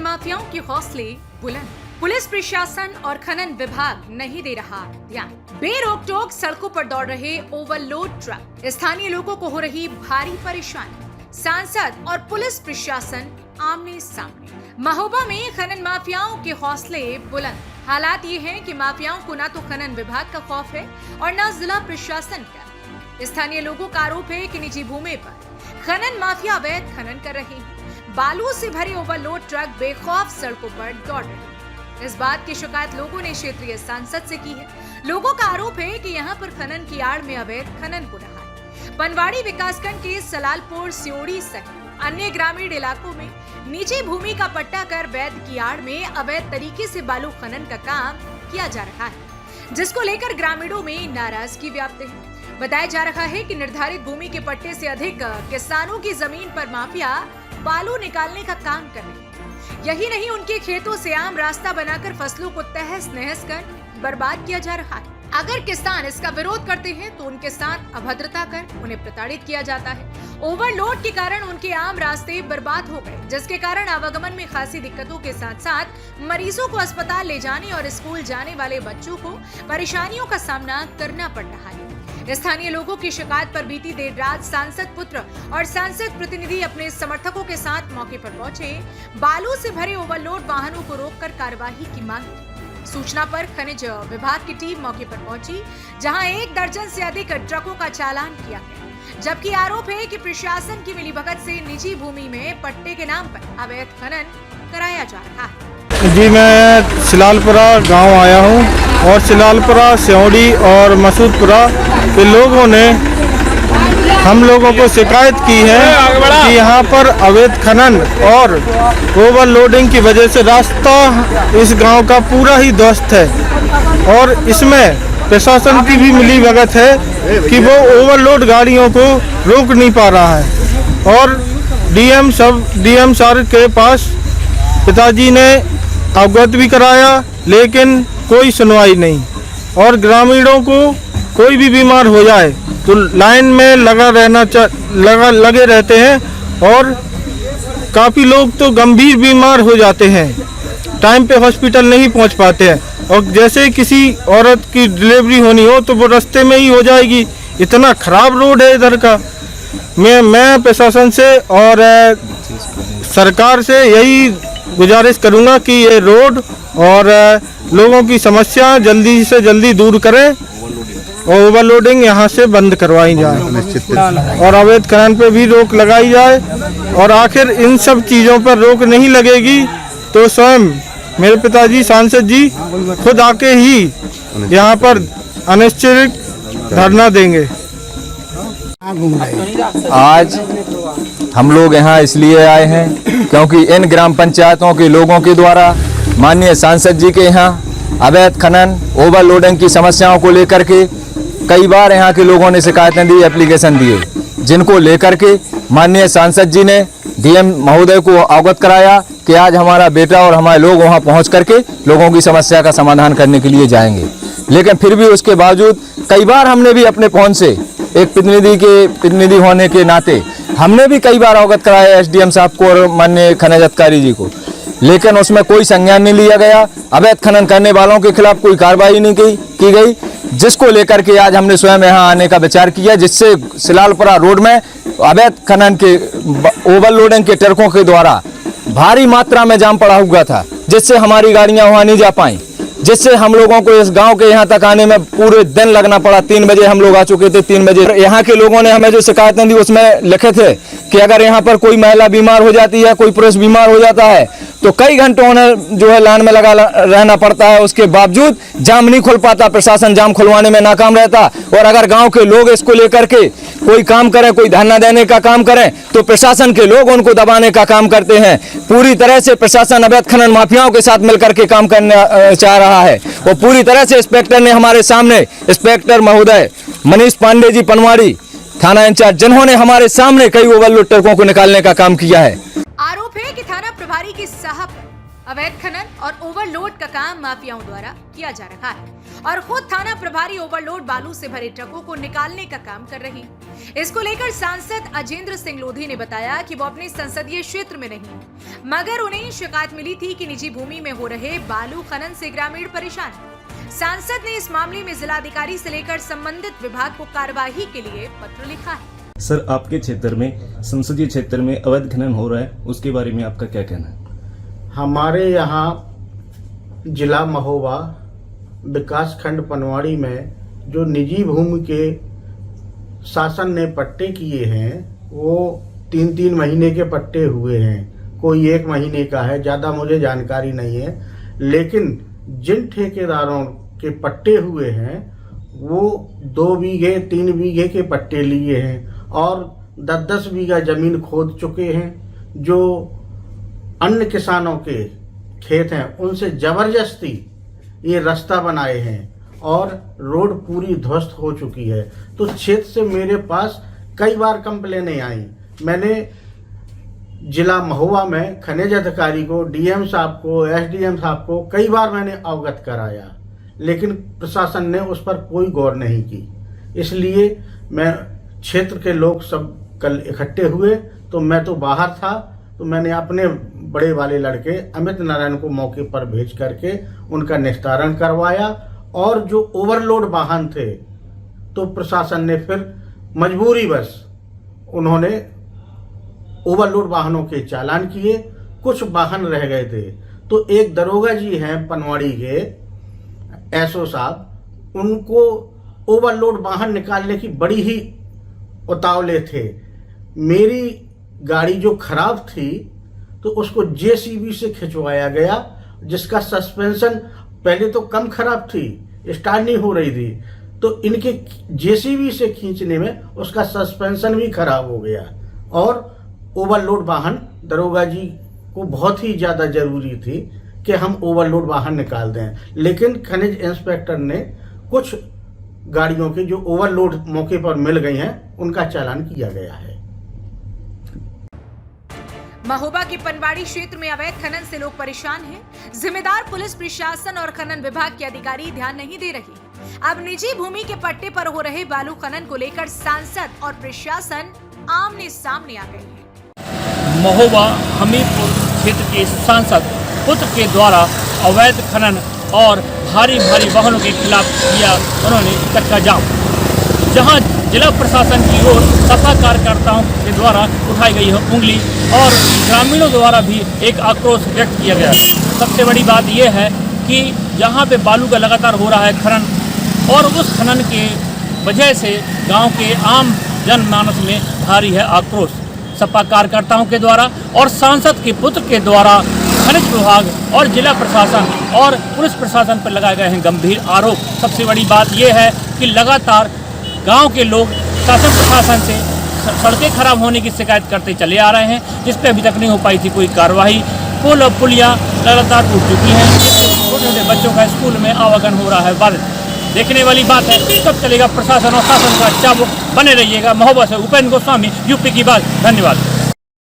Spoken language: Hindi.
माफियाओं के हौसले बुलंद। पुलिस प्रशासन और खनन विभाग नहीं दे रहा ध्यान। बेरोक-टोक सड़कों पर दौड़ रहे ओवरलोड ट्रक, स्थानीय लोगों को हो रही भारी परेशानी। सांसद और पुलिस प्रशासन आमने सामने। महोबा में खनन माफियाओं के हौसले बुलंद। हालात ये हैं कि माफियाओं को न तो खनन विभाग का खौफ है और न जिला प्रशासन का। स्थानीय लोगों का आरोप है कि निजी भूमि पर खनन माफिया अवैध खनन कर रहे हैं। बालू से भरे ओवरलोड ट्रक बेखौफ सड़कों पर दौड़ रहे हैं। इस बात की शिकायत लोगों ने क्षेत्रीय सांसद से की है। लोगों का आरोप है कि यहाँ पर खनन की आड़ में अवैध खनन हो रहा है। पनवाड़ी विकासखंड के सलालपुर, सियोड़ी सहित अन्य ग्रामीण इलाकों में निजी भूमि का पट्टा कर वैध की आड़ में अवैध तरीके से बालू खनन का काम किया जा रहा है, जिसको लेकर ग्रामीणों में नाराजगी व्याप्त है। बताया जा रहा है कि निर्धारित भूमि के पट्टे से अधिक किसानों की जमीन पर माफिया बालू निकालने का काम कर रहे हैं। यही नहीं, उनके खेतों से आम रास्ता बनाकर फसलों को तहस नहस कर बर्बाद किया जा रहा है। अगर किसान इसका विरोध करते हैं तो उनके साथ अभद्रता कर उन्हें प्रताड़ित किया जाता है। ओवरलोड के कारण उनके आम रास्ते बर्बाद हो गए, जिसके कारण आवागमन में खासी दिक्कतों के साथ साथ मरीजों को अस्पताल ले जाने और स्कूल जाने वाले बच्चों को परेशानियों का सामना करना पड़ रहा है। स्थानीय लोगों की शिकायत पर बीती देर रात सांसद पुत्र और सांसद प्रतिनिधि अपने समर्थकों के साथ मौके पर पहुंचे। बालू से भरे ओवरलोड वाहनों को रोककर कार्यवाही की मांग की। सूचना पर खनिज विभाग की टीम मौके पर पहुंची, जहां 1 दर्जन से अधिक ट्रकों का चालान किया गया, जबकि आरोप है कि प्रशासन की मिलीभगत से निजी भूमि में पट्टे के नाम पर अवैध खनन कराया जा रहा है। जी, मैं सिलालपुरा गांव आया हूं और सिलालपुरा, सियोड़ी और मसूदपुरा के लोगों ने हम लोगों को शिकायत की है कि यहाँ पर अवैध खनन और ओवरलोडिंग की वजह से रास्ता इस गांव का पूरा ही ध्वस्त है और इसमें प्रशासन की भी मिलीभगत है कि वो ओवरलोड गाड़ियों को रोक नहीं पा रहा है। और डीएम सर के पास पिताजी ने अवगत भी कराया, लेकिन कोई सुनवाई नहीं। और ग्रामीणों को कोई भी बीमार हो जाए तो लाइन में लगे रहते हैं और काफ़ी लोग तो गंभीर बीमार हो जाते हैं, टाइम पे हॉस्पिटल नहीं पहुंच पाते हैं। और जैसे किसी औरत की डिलीवरी होनी हो तो वो रास्ते में ही हो जाएगी। इतना ख़राब रोड है इधर का। मैं प्रशासन से और सरकार से यही गुजारिश करूंगा कि ये रोड और लोगों की समस्या जल्दी से जल्दी दूर करें और ओवरलोडिंग यहाँ से बंद करवाई जाए और अवैध खनन पे भी रोक लगाई जाए। और आखिर इन सब चीज़ों पर रोक नहीं लगेगी तो स्वयं मेरे पिताजी सांसद जी खुद आके ही यहाँ पर अनिश्चित धरना देंगे। आज हम लोग यहाँ इसलिए आए हैं क्योंकि इन ग्राम पंचायतों के लोगों के द्वारा माननीय सांसद जी के यहाँ अवैध खनन, ओवरलोडिंग की समस्याओं को लेकर के कई बार यहाँ के लोगों ने शिकायतें दी, एप्लीकेशन दिए, जिनको लेकर के माननीय सांसद जी ने डीएम महोदय को अवगत कराया कि आज हमारा बेटा और हमारे लोग वहाँ पहुँच करके लोगों की समस्या का समाधान करने के लिए जाएंगे। लेकिन फिर भी उसके बावजूद कई बार हमने भी अपने फोन से एक प्रतिनिधि होने के नाते हमने भी कई बार अवगत कराया एसडीएम साहब को और माननीय खनिज अधिकारी जी को, लेकिन उसमें कोई संज्ञान नहीं लिया गया। अवैध खनन करने वालों के खिलाफ कोई कार्रवाई नहीं की गई, जिसको लेकर के आज हमने स्वयं यहाँ आने का विचार किया, जिससे सिलालपुरा रोड में अवैध खनन के ओवरलोडिंग के ट्रकों के द्वारा भारी मात्रा में जाम पड़ा हुआ था, जिससे हमारी गाड़ियाँ वहाँ नहीं जा पाई, जिससे हम लोगों को इस गांव के यहाँ तक आने में पूरे दिन लगना पड़ा। 3 बजे हम लोग आ चुके थे। 3 बजे यहाँ के लोगों ने हमें जो शिकायतें दी उसमें लिखे थे कि अगर यहाँ पर कोई महिला बीमार हो जाती है, कोई पुरुष बीमार हो जाता है तो कई घंटों उन्हें जो है लाइन में लगा रहना पड़ता है। उसके बावजूद जाम नहीं खुल पाता, प्रशासन जाम खुलवाने में नाकाम रहता। और अगर गाँव के लोग इसको लेकर के कोई काम करें, कोई धरना देने का काम करें तो प्रशासन के लोग उनको दबाने का काम करते हैं। पूरी तरह से प्रशासन अवैध खनन माफियाओं के साथ मिलकर के काम करना चाह रहा है। वो पूरी तरह से इंस्पेक्टर ने हमारे सामने, इंस्पेक्टर महोदय मनीष पांडे जी पनवाड़ी थाना इंचार्ज, जिन्होंने हमारे सामने कई ओवरलोड ट्रकों को निकालने का काम किया है। आरोप है कि थाना प्रभारी की साहब अवैध खनन और ओवरलोड का काम माफियाओं द्वारा किया जा रहा है और खुद थाना प्रभारी ओवरलोड बालू से भरे ट्रकों को निकालने का काम कर रही है। इसको लेकर सांसद अजेंद्र सिंह लोधी ने बताया कि वो अपने संसदीय क्षेत्र में नहीं, मगर उन्हें शिकायत मिली थी कि निजी भूमि में हो रहे बालू खनन से ग्रामीण परेशान। सांसद ने इस मामले में जिलाधिकारी से लेकर संबंधित विभाग को कार्यवाही के लिए पत्र लिखा है। सर, आपके क्षेत्र में, संसदीय क्षेत्र में अवैध खनन हो रहा है, उसके बारे में आपका क्या कहना है? हमारे यहाँ जिला महोबा विकास खंड पनवाड़ी में जो निजी भूमि के शासन ने पट्टे किए हैं वो 3-3 महीने के पट्टे हुए हैं, कोई 1 महीने का है, ज़्यादा मुझे जानकारी नहीं है। लेकिन जिन ठेकेदारों के पट्टे हुए हैं वो 2 बीघे 3 बीघे के पट्टे लिए हैं और 10-10 बीघा जमीन खोद चुके हैं। जो अन्य किसानों के खेत हैं उनसे जबरदस्ती ये रास्ता बनाए हैं और रोड पूरी ध्वस्त हो चुकी है। तो क्षेत्र से मेरे पास कई बार कंप्लेनें आई। मैंने जिला महोबा में खनिज अधिकारी को, डीएम साहब को, एसडीएम साहब को कई बार मैंने अवगत कराया, लेकिन प्रशासन ने उस पर कोई गौर नहीं की। इसलिए मैं क्षेत्र के लोग सब कल इकट्ठे हुए, तो मैं तो बाहर था, तो मैंने अपने बड़े वाले लड़के अमित नारायण को मौके पर भेज करके उनका निस्तारण करवाया। और जो ओवरलोड वाहन थे तो प्रशासन ने फिर मजबूरी बस उन्होंने ओवरलोड वाहनों के चालान किए, कुछ वाहन रह गए थे। तो एक दरोगा जी हैं पनवाड़ी के एसओ साहब, उनको ओवरलोड वाहन निकालने की बड़ी ही उतावले थे। मेरी गाड़ी जो खराब थी तो उसको जेसीबी से खिंचवाया गया, जिसका सस्पेंशन पहले तो कम खराब थी, स्टार्ट नहीं हो रही थी, तो इनके जेसीबी से खींचने में उसका सस्पेंशन भी खराब हो गया। और ओवरलोड वाहन दरोगा जी को बहुत ही ज़्यादा ज़रूरी थी कि हम ओवरलोड वाहन निकाल दें, लेकिन खनिज इंस्पेक्टर ने कुछ गाड़ियों के जो ओवरलोड मौके पर मिल गई हैं उनका चालान किया गया है। महोबा के पनवाड़ी क्षेत्र में अवैध खनन से लोग परेशान हैं। जिम्मेदार पुलिस प्रशासन और खनन विभाग के अधिकारी ध्यान नहीं दे रहे। अब निजी भूमि के पट्टे पर हो रहे बालू खनन को लेकर सांसद और प्रशासन आमने सामने आ गए हैं। महोबा हमीरपुर क्षेत्र के सांसद पुत्र के द्वारा अवैध खनन और भारी वाहनों के खिलाफ किया उन्होंने चक्का जाम, जहां जिला प्रशासन की ओर सफा कार्यकर्ताओं के द्वारा उठाई गई है उंगली और ग्रामीणों द्वारा भी एक आक्रोश व्यक्त किया गया। सबसे बड़ी बात यह है कि यहाँ पे बालू का लगातार हो रहा है खनन, और उस खनन के वजह से गांव के आम जनमानस में भारी है आक्रोश। सपा कार्यकर्ताओं के द्वारा और सांसद के पुत्र के द्वारा खनिज विभाग और जिला प्रशासन और पुलिस प्रशासन पर लगाए गए हैं गंभीर आरोप। सबसे बड़ी बात यह है कि लगातार गांव के लोग शासन प्रशासन से सड़कें खराब होने की शिकायत करते चले आ रहे हैं, जिस पे अभी तक नहीं हो पाई थी कोई कार्रवाई। पुल और पुलियाँ लगातार टूट चुकी हैं, छोटे छोटे बच्चों का स्कूल में आवागमन हो रहा है बाधित। देखने वाली बात है कब चलेगा प्रशासन और शासन का चाबुक। बने रहिएगा। महोबा से उपेंद्र गोस्वामी, यूपी की बात। धन्यवाद।